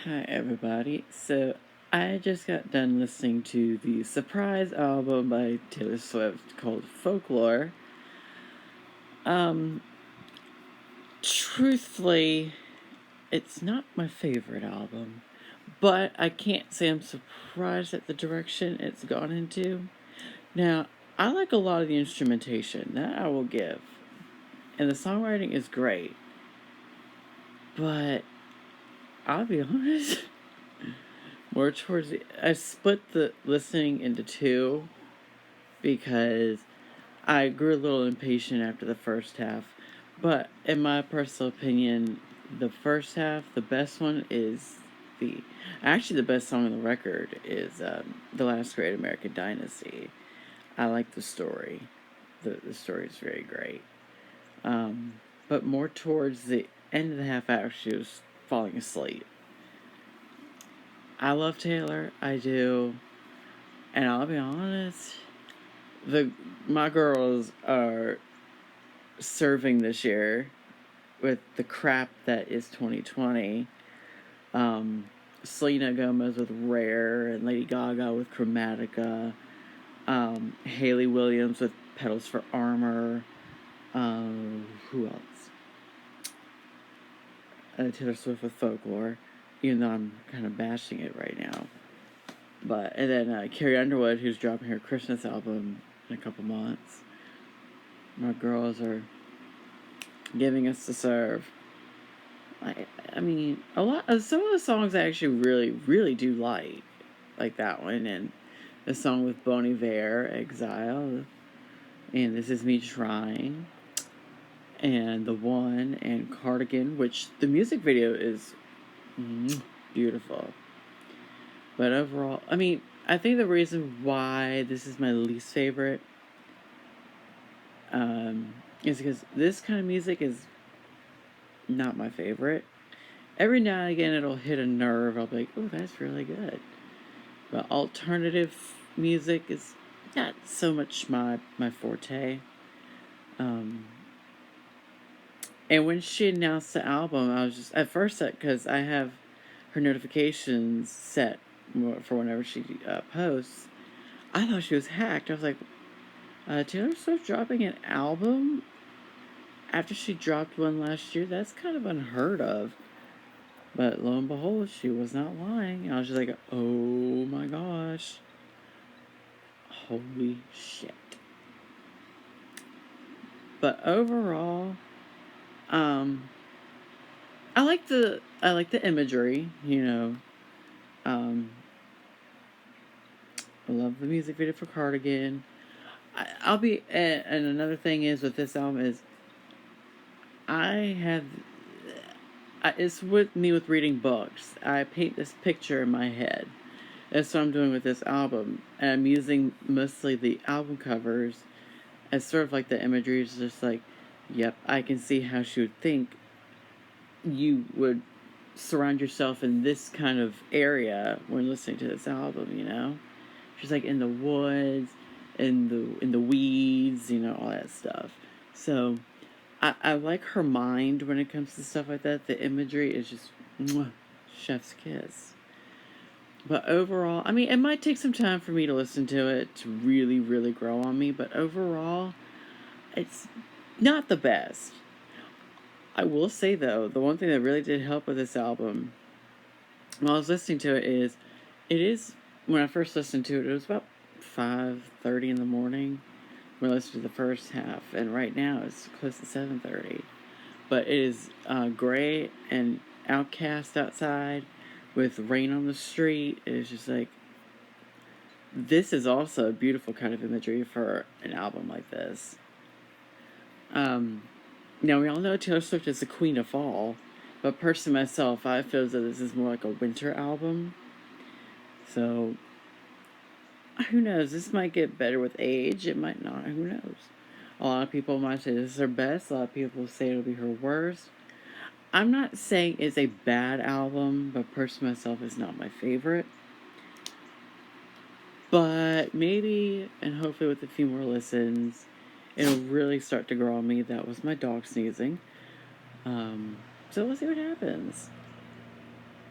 Hi, everybody. So, I just got done listening to the surprise album by Taylor Swift called Folklore. Um, Truthfully, it's not my favorite album, but I can't say I'm surprised at the direction it's gone into. Now, I like a lot of the instrumentation, that I will give, and the songwriting is great, but I'll be honest. More towards I split the listening into two because I grew a little impatient after the first half. But in my personal opinion, the first half, the best one is the best song on the record is The Last Great American Dynasty. I like the story. The story is very great. But more towards the end of the half hour, she was falling asleep. I love Taylor, I do. And I'll be honest, my girls are serving this year with the crap that is 2020. Selena Gomez with Rare and Lady Gaga with Chromatica. Hayley Williams with Petals for Armor. Who else? Taylor Swift with Folklore. Even though I'm kind of bashing it right now. And then Carrie Underwood, who's dropping her Christmas album in a couple months. My girls are giving us to serve. I mean, a lot of some of the songs I actually really do like that one, and the song with Bon Iver, Exile, and This Is Me Trying, and The One, and Cardigan, which the music video is beautiful. But overall, I mean, I think the reason why this is my least favorite is because this kind of music is not my favorite. Every now and again it'll hit a nerve. I'll be like, oh, that's really good. But alternative music is not so much my forte. And when she announced the album, I was just, at first, because I have her notifications set for whenever she posts, I thought she was hacked. I was like, Taylor Swift dropping an album after she dropped one last year? That's kind of unheard of. But lo and behold, she was not lying. And I was just like, oh my gosh. Holy shit. But overall, I like the imagery, you know. I love the music video for Cardigan. And another thing is with this album is it's with me with reading books. I paint this picture in my head. That's what I'm doing with this album. And I'm using mostly the album covers as sort of like the imagery is just like, yep, I can see how she would think you would surround yourself in this kind of area when listening to this album, you know? She's like in the woods, in the weeds, you know, all that stuff. So I like her mind when it comes to stuff like that. The imagery is just chef's kiss. But overall, I mean, it might take some time for me to listen to it to really grow on me, but overall, it's not the best. I will say, though, the one thing that really did help with this album, while I was listening to it is, when I first listened to it was about 5:30 in the morning when I listened to the first half, and right now it's close to 7:30. But it is gray and outcast outside with rain on the street. It's just like, this is also a beautiful kind of imagery for an album like this. Now, we all know Taylor Swift is the queen of fall, but personally myself, I feel that this is more like a winter album. So, who knows? This might get better with age. It might not. Who knows? A lot of people might say this is her best. A lot of people say it'll be her worst. I'm not saying it's a bad album, but personally myself, is not my favorite. But maybe, and hopefully with a few more listens, it'll really start to grow on me. That was my dog sneezing. So we'll see what happens.